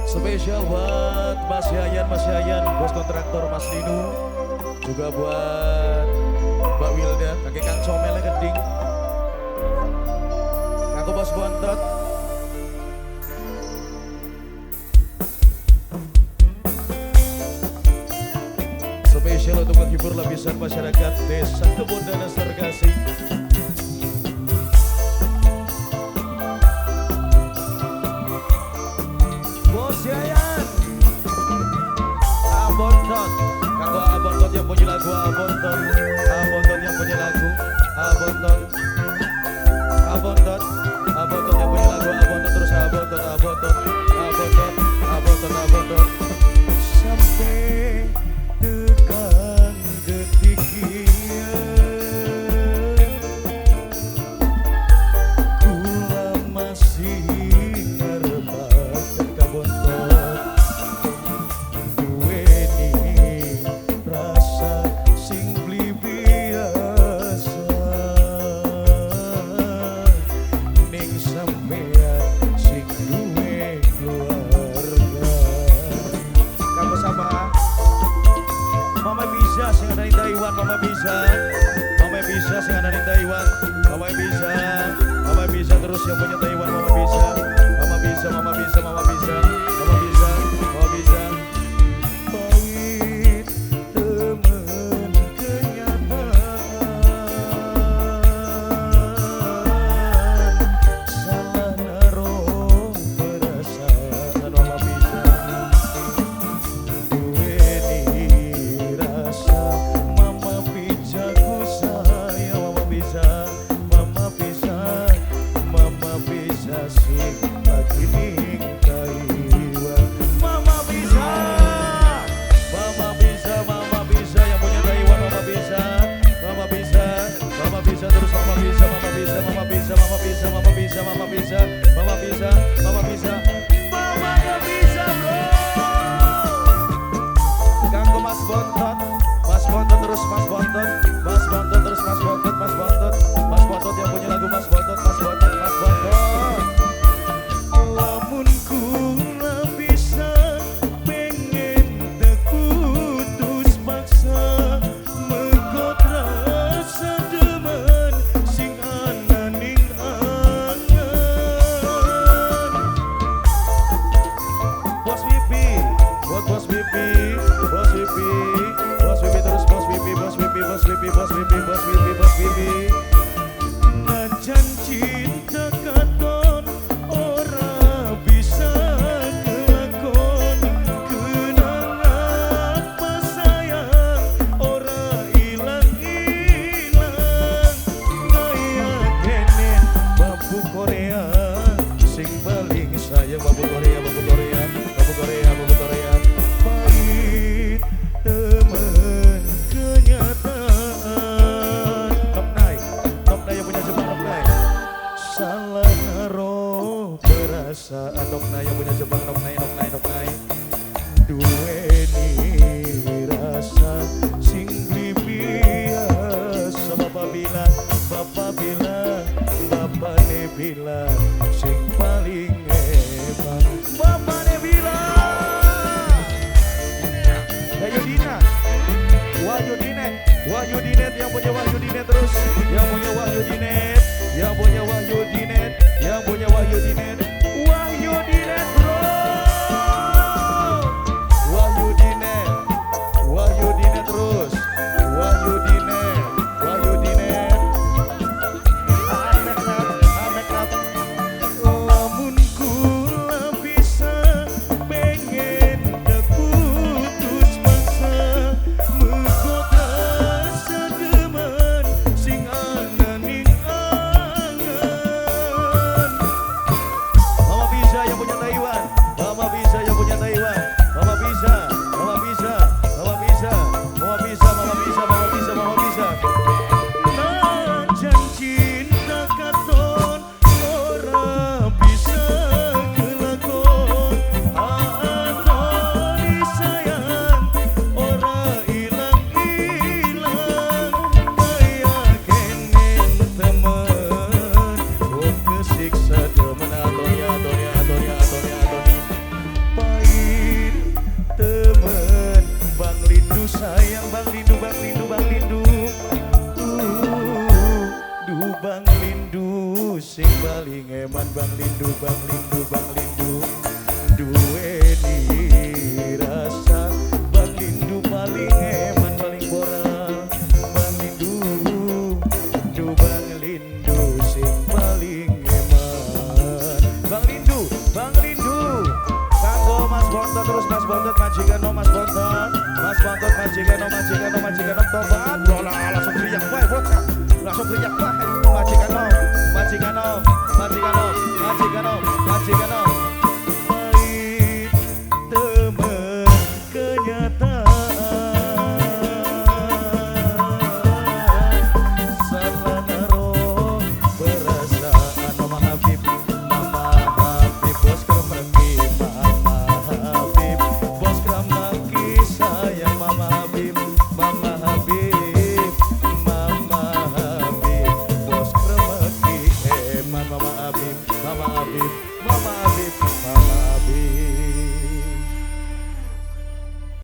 Spesial buat Mas Yayan, bos kontraktor Mas Dinu. Juga buat Mbak Wilda, kakek Kang Comel Geding. Aku bos bontot. Spesial untuk menghibur lapisan masyarakat Desa Kebondan Sergasi. Bos Yayan, Abontot, kanggo Abontot yang punya lagu Abontot, Abontot yang punya lagu Abontot, Abontot, Abontot yang punya lagu Abontot terus Abontot, Abontot, Abontot, Abontot, Abontot. Sampai tekan detik ieu kula masih ngarepake kabontot duweni rasa sing bli biasa ning sampean sing duwe keluarga. Kamu sama Mama bisa sing ada di Taiwan, Mama bisa. Mama bisa sing ada di Taiwan, Mama bisa. Mama bisa terus yang punya Taiwan, Mama bisa. Mama bisa, Mama bisa, Mama bisa. Mama bisa, Mama bisa. Pahit temen kenyataan, salah naruh perasaan, Mama bisa. Duweni rasa Mama bisa ku sayang, Mama bisa. Mama bisa, Mama bisa sing lagi ning Taiwan. Mama bisa, Mama bisa, Mama bisa yang punya Taiwan, Mama bisa. Mama bisa, Mama bisa terus Mama bisa, Mama bisa, Mama bisa, Mama bisa, Mama bisa, Mama bisa, Mama bisa, Mama bisa. Mama gak bisa, bro. Ganggu Mas Bontot, Mas Bontot terus Mas Bontot, Mas Bontot terus Mas Bontot, Mas Bontot, Mas Bontot yang punya lagu Mas Bontot, Mas Bontot, Mas Bontot. Lamun kula bisa pengen tekutus paksa megot rasa demen sing ana ning angan. Bos Bibi, buat Bos Bibi, Bos Bibi, Bos Bibi terus Bos Bibi, Bos Bibi, Bos Bibi, Bos Bibi, Bos Bibi, Bos Bibi. Najan cinta katon ora bisa kelakon, kenangan pas sayang ora ilang-ilang. Gaya kenen babu Korea sing paling sayang, babu Korea, babu Korea, babu Korea, babu Korea. Pahit temen kenyataan. Nopnai yang punya Jepang, Nopnai. Salah naruh perasaan, Nopnai yang punya Jepang, Nopnai, Nopnai, Nopnai. Duweni rasa sing bli biasa. Bapak bilang, Bapak bilang, Bapak ne bilang sing paling hebat. Bapak ne bilang. Wahyu Dinet, Wahyu Dinet, Wahyu Dinet yang punya Wahyu Dinet terus, yang punya Wahyu Dinet, yang punya Wahyu Dinet, yang punya Wahyu Dinet, Wahyu Dinet bro, Wahyu Dinet, Wahyu Dinet terus, Wahyu Dinet, Wahyu Dinet, make up, Lindu sing paling eman Bang Lindu, Bang Lindu, Bang Lindu duweni rasa. Bang Lindu paling eman paling moral. Bang Lindu, Bang Lindu sing paling eman. Bang Lindu, Bang Lindu. Kanggo Mas Bontot terus Mas Bontot majikan no Mas Bontot. Mas Bontot majikan no tobat. Bola langsung teriak wae bocah. Langsung teriak wae majikan no. Majikan no, majikan no, majikan no, majikan no. Pahit temen kenyataan. Salah naruh perasaan. Mama Habib, bos kremaki. Mama Habib, bos kremaki sayang. Mama Habib, Mama Habib, Mama Habib, bos kremaki. Mama Habib, Mama Habib, Mama Habib.